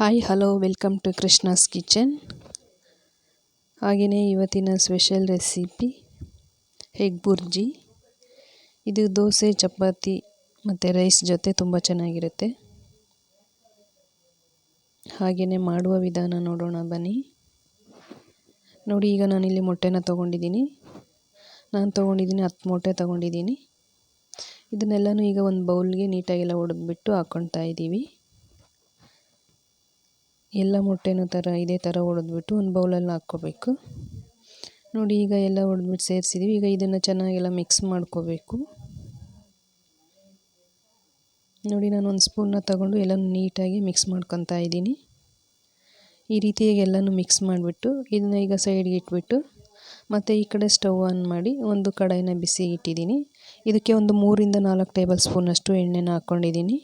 Hi hello welcome to Krishna's kitchen. ಹಾಗೆಯೇ ಇವತ್ತಿನ special recipe egg bhurji. ಇದು ದೋಸೆ, ಚಪಾತಿ ಮತ್ತು ರೈಸ್ ಜೊತೆ ತುಂಬ ಚೆನ್ನಾಗಿರುತ್ತೆ. ಹಾಗೆಯೇ ಮಾಡುವ ವಿಧಾನ ನೋಡೋಣ ಬನ್ನಿ. ನೋಡಿ, ಈಗ ನಾನಿಲ್ಲಿ ಮೊಟ್ಟೆನ ತೊಗೊಂಡಿದ್ದೀನಿ. ನಾನು ತೊಗೊಂಡಿದ್ದೀನಿ 10 ಮೊಟ್ಟೆ ತೊಗೊಂಡಿದ್ದೀನಿ. ಇದನ್ನೆಲ್ಲನೂ ಈಗ ಒಂದು ಬೌಲ್ಗೆ ನೀಟಾಗೆಲ್ಲ ಒಡೆದ್ಬಿಟ್ಟು ಹಾಕ್ಕೊಳ್ತಾ ಇದ್ದೀವಿ. ಎಲ್ಲ ಮೊಟ್ಟೆನೂ ಇದೇ ಥರ ಒಡೆದ್ಬಿಟ್ಟು ಒಂದು ಬೌಲಲ್ಲಿ ಹಾಕ್ಕೋಬೇಕು. ನೋಡಿ, ಈಗ ಎಲ್ಲ ಒಡೆದ್ಬಿಟ್ಟು ಸೇರಿಸಿದ್ದೀವಿ. ಈಗ ಇದನ್ನು ಚೆನ್ನಾಗೆಲ್ಲ ಮಿಕ್ಸ್ ಮಾಡ್ಕೋಬೇಕು. ನೋಡಿ, ನಾನು ಒಂದು ಸ್ಪೂನ್ನ ತಗೊಂಡು ಎಲ್ಲನೂ ನೀಟಾಗಿ ಮಿಕ್ಸ್ ಮಾಡ್ಕೊತಾ ಇದ್ದೀನಿ. ಈ ರೀತಿಯಾಗಿ ಎಲ್ಲನೂ ಮಿಕ್ಸ್ ಮಾಡಿಬಿಟ್ಟು ಇದನ್ನ ಈಗ ಸೈಡ್ಗೆ ಇಟ್ಬಿಟ್ಟು ಮತ್ತು ಈ ಕಡೆ ಸ್ಟವ್ ಆನ್ ಮಾಡಿ ಒಂದು ಕಡಾಯಿನ ಬಿಸಿಗೆ ಇಟ್ಟಿದ್ದೀನಿ. ಇದಕ್ಕೆ ಒಂದು 3 - 4 ಟೇಬಲ್ ಸ್ಪೂನಷ್ಟು ಎಣ್ಣೆನ ಹಾಕ್ಕೊಂಡಿದ್ದೀನಿ.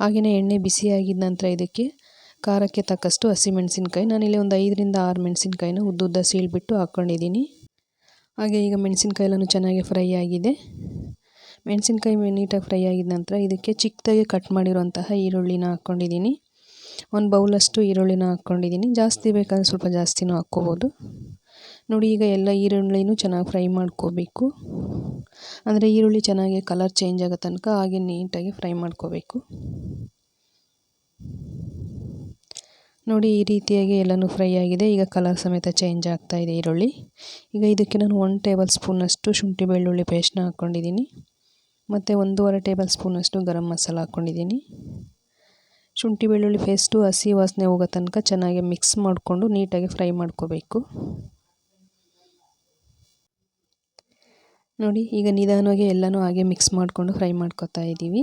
ಹಾಗೆಯೇ ಎಣ್ಣೆ ಬಿಸಿಯಾಗಿದ್ದ ನಂತರ ಇದಕ್ಕೆ ಖಾರಕ್ಕೆ ತಕ್ಕಷ್ಟು ಹಸಿಮೆಣಸಿನ್ಕಾಯಿ, ನಾನಿಲ್ಲಿ ಒಂದು 5 - 6 ಮೆಣಸಿನ್ಕಾಯಿನ ಉದ್ದುದ್ದ ಸೀಳ್ಬಿಟ್ಟು ಹಾಕ್ಕೊಂಡಿದ್ದೀನಿ. ಹಾಗೆ ಈಗ ಮೆಣಸಿನ್ಕಾಯಿ ಎಲ್ಲನೂ ಚೆನ್ನಾಗಿ ಫ್ರೈ ಆಗಿದೆ. ಮೆಣಸಿನ್ಕಾಯಿ ನೀಟಾಗಿ ಫ್ರೈ ಆಗಿದ ನಂತರ ಇದಕ್ಕೆ ಚಿಕ್ಕದಾಗಿ ಕಟ್ ಮಾಡಿರುವಂತಹ ಈರುಳ್ಳಿನ ಹಾಕ್ಕೊಂಡಿದ್ದೀನಿ. ಒಂದು ಬೌಲಷ್ಟು ಈರುಳ್ಳಿನ ಹಾಕ್ಕೊಂಡಿದ್ದೀನಿ. ಜಾಸ್ತಿ ಬೇಕಾದರೆ ಸ್ವಲ್ಪ ಜಾಸ್ತಿನೂ ಹಾಕ್ಕೋಬೋದು. ನೋಡಿ, ಈಗ ಎಲ್ಲ ಈರುಳ್ಳಿನೂ ಚೆನ್ನಾಗಿ ಫ್ರೈ ಮಾಡ್ಕೋಬೇಕು. ಅಂದರೆ ಈರುಳ್ಳಿ ಚೆನ್ನಾಗಿ ಕಲರ್ ಚೇಂಜ್ ಆಗೋ ತನಕ ಹಾಗೆ ನೀಟಾಗಿ ಫ್ರೈ ಮಾಡ್ಕೋಬೇಕು. ನೋಡಿ, ಈ ರೀತಿಯಾಗಿ ಎಲ್ಲನೂ ಫ್ರೈ ಆಗಿದೆ. ಈಗ ಕಲರ್ ಸಮೇತ ಚೇಂಜ್ ಆಗ್ತಾ ಇದೆ ಈರುಳ್ಳಿ. ಈಗ ಇದಕ್ಕೆ ನಾನು 1 ಟೇಬಲ್ ಸ್ಪೂನಷ್ಟು ಶುಂಠಿ ಬೆಳ್ಳುಳ್ಳಿ ಪೇಸ್ಟ್ನ ಹಾಕ್ಕೊಂಡಿದ್ದೀನಿ. ಮತ್ತು 1.5 ಟೇಬಲ್ ಸ್ಪೂನಷ್ಟು ಗರಂ ಮಸಾಲ ಹಾಕ್ಕೊಂಡಿದ್ದೀನಿ. ಶುಂಠಿ ಬೆಳ್ಳುಳ್ಳಿ ಪೇಸ್ಟು ಹಸಿ ವಾಸನೆ ಹೋಗೋ ತನಕ ಚೆನ್ನಾಗಿ ಮಿಕ್ಸ್ ಮಾಡಿಕೊಂಡು ನೀಟಾಗಿ ಫ್ರೈ ಮಾಡ್ಕೋಬೇಕು. ನೋಡಿ, ಈಗ ನಿಧಾನವಾಗಿ ಎಲ್ಲನೂ ಹಾಗೆ ಮಿಕ್ಸ್ ಮಾಡಿಕೊಂಡು ಫ್ರೈ ಮಾಡ್ಕೊತಾ ಇದ್ದೀವಿ.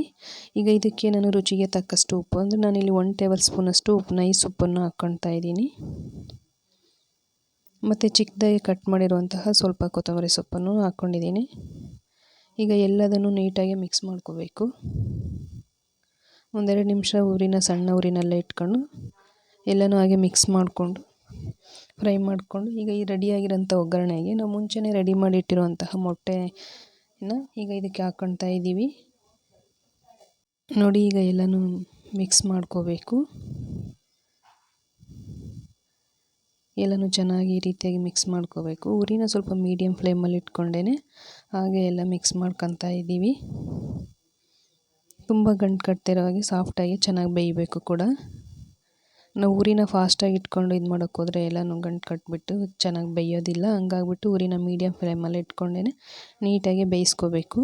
ಈಗ ಇದಕ್ಕೆ ನಾನು ರುಚಿಗೆ ತಕ್ಕಷ್ಟು ಉಪ್ಪು, ಅಂದರೆ ನಾನಿಲ್ಲಿ 1 ಟೇಬಲ್ ಸ್ಪೂನಷ್ಟು ನೈಸ್ ಉಪ್ಪನ್ನು ಹಾಕ್ಕೊಳ್ತಾ ಇದ್ದೀನಿ. ಮತ್ತು ಚಿಕ್ಕದಾಗಿ ಕಟ್ ಮಾಡಿರುವಂತಹ ಸ್ವಲ್ಪ ಕೊತ್ತಂಬರಿ ಸೊಪ್ಪನ್ನು ಹಾಕ್ಕೊಂಡಿದ್ದೀನಿ. ಈಗ ಎಲ್ಲದನ್ನು ನೀಟಾಗಿ ಮಿಕ್ಸ್ ಮಾಡ್ಕೋಬೇಕು. 1-2 ನಿಮಿಷ ಸಣ್ಣ ಉರಿನಲ್ಲೇ ಇಟ್ಕೊಂಡು ಎಲ್ಲನೂ ಹಾಗೆ ಮಿಕ್ಸ್ ಮಾಡಿಕೊಂಡು ಫ್ರೈ ಮಾಡಿಕೊಂಡು ಈಗ ಈ ರೆಡಿಯಾಗಿರೋಂಥ ಒಗ್ಗರಣೆಗೆ ನಾವು ಮುಂಚೆನೇ ರೆಡಿ ಮಾಡಿ ಇಟ್ಟಿರುವಂತಹ ಮೊಟ್ಟೆನ ಈಗ ಇದಕ್ಕೆ ಹಾಕ್ಕೊಳ್ತಾ ಇದ್ದೀವಿ. ನೋಡಿ, ಈಗ ಎಲ್ಲನೂ ಮಿಕ್ಸ್ ಮಾಡ್ಕೋಬೇಕು. ಎಲ್ಲನೂ ಚೆನ್ನಾಗಿ ಈ ರೀತಿಯಾಗಿ ಮಿಕ್ಸ್ ಮಾಡ್ಕೋಬೇಕು. ಉರಿನ ಸ್ವಲ್ಪ ಮೀಡಿಯಮ್ ಫ್ಲೇಮಲ್ಲಿ ಇಟ್ಕೊಂಡೇ ಹಾಗೆ ಎಲ್ಲ ಮಿಕ್ಸ್ ಮಾಡ್ಕೊತಾ ಇದ್ದೀವಿ. ತುಂಬ ಗಂಟು ಕಟ್ತಿರೋ ಹಾಗೆ ಸಾಫ್ಟಾಗಿ ಚೆನ್ನಾಗಿ ಬೇಯಬೇಕು ಕೂಡ. ನಾವು ಉರಿನ ಫಾಸ್ಟಾಗಿ ಇಟ್ಕೊಂಡು ಇದು ಮಾಡೋಕ್ಕೆ ಹೋದರೆ ಎಲ್ಲನೂ ಗಂಟು ಕಟ್ಟಿಬಿಟ್ಟು ಚೆನ್ನಾಗಿ ಬೇಯೋದಿಲ್ಲ. ಹಂಗಾಗ್ಬಿಟ್ಟು ಉರಿನ ಮೀಡಿಯಮ್ ಫ್ಲೇಮಲ್ಲಿ ಇಟ್ಕೊಂಡೇ ನೀಟಾಗಿ ಬೇಯಿಸ್ಕೋಬೇಕು.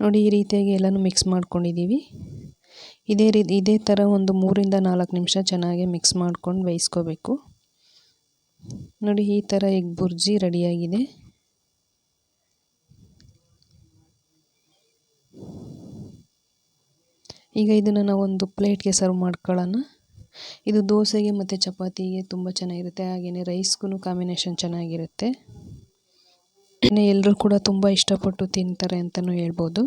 ನೋಡಿ, ಈ ರೀತಿಯಾಗಿ ಎಲ್ಲನೂ ಮಿಕ್ಸ್ ಮಾಡ್ಕೊಂಡಿದ್ದೀವಿ. ಇದೇ ಥರ ಒಂದು 3 - 4 ನಿಮಿಷ ಚೆನ್ನಾಗಿ ಮಿಕ್ಸ್ ಮಾಡ್ಕೊಂಡು ಬೇಯಿಸ್ಕೋಬೇಕು. ನೋಡಿ, ಈ ಥರ ಎಗ್ ಬುರ್ಜಿ ರೆಡಿಯಾಗಿದೆ. ಈಗ ಇದನ್ನು ನಾವು ಒಂದು ಪ್ಲೇಟ್ಗೆ ಸರ್ವ್ ಮಾಡ್ಕೊಳ್ಳೋಣ. ಇದು ದೋಸೆಗೆ ಮತ್ತು ಚಪಾತಿಗೆ ತುಂಬ ಚೆನ್ನಾಗಿರುತ್ತೆ. ಹಾಗೆಯೇ ರೈಸ್ಗೂ ಕಾಂಬಿನೇಷನ್ ಚೆನ್ನಾಗಿರುತ್ತೆ. ಎಲ್ಲರೂ ಕೂಡ ತುಂಬ ಇಷ್ಟಪಟ್ಟು ತಿಂತಾರೆ ಅಂತಲೂ ಹೇಳ್ಬೋದು.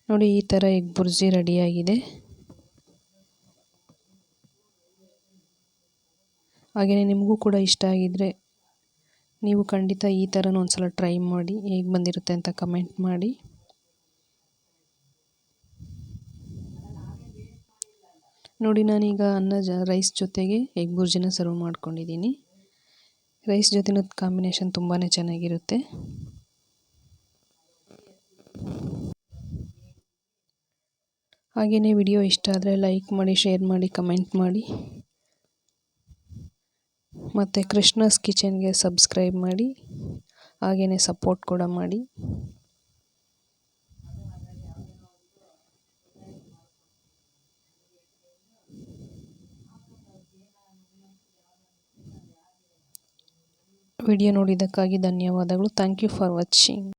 ನೋಡಿ, ಈ ಥರ ಎಗ್ ಬುರ್ಜಿ ರೆಡಿಯಾಗಿದೆ. ಹಾಗೆಯೇ ನಿಮಗೂ ಕೂಡ ಇಷ್ಟ ಆಗಿದ್ದರೆ ನೀವು ಖಂಡಿತ ಈ ಥರನೂ ಒಂದ್ಸಲ ಟ್ರೈ ಮಾಡಿ, ಹೇಗೆ ಬಂದಿರುತ್ತೆ ಅಂತ ಕಮೆಂಟ್ ಮಾಡಿ. ನೋಡಿ, ನಾನೀಗ ರೈಸ್ ಜೊತೆಗೆ ಎಗ್ ಬುರ್ಜಿನ ಸರ್ವ್ ಮಾಡ್ಕೊಂಡಿದ್ದೀನಿ. ರೈಸ್ ಜೊತೆನೂ ಕಾಂಬಿನೇಷನ್ ತುಂಬಾ ಚೆನ್ನಾಗಿರುತ್ತೆ. ಹಾಗೆಯೇ ವಿಡಿಯೋ ಇಷ್ಟ ಆದರೆ ಲೈಕ್ ಮಾಡಿ, ಶೇರ್ ಮಾಡಿ, ಕಮೆಂಟ್ ಮಾಡಿ. ಮತ್ತು ಕೃಷ್ಣಾಸ್ ಕಿಚನ್ಗೆ ಸಬ್ಸ್ಕ್ರೈಬ್ ಮಾಡಿ. ಹಾಗೆಯೇ ಸಪೋರ್ಟ್ ಕೂಡ ಮಾಡಿ. ವಿಡಿಯೋ ನೋಡಿದ್ದಕ್ಕಾಗಿ ಧನ್ಯವಾದಗಳು. Thank you for watching.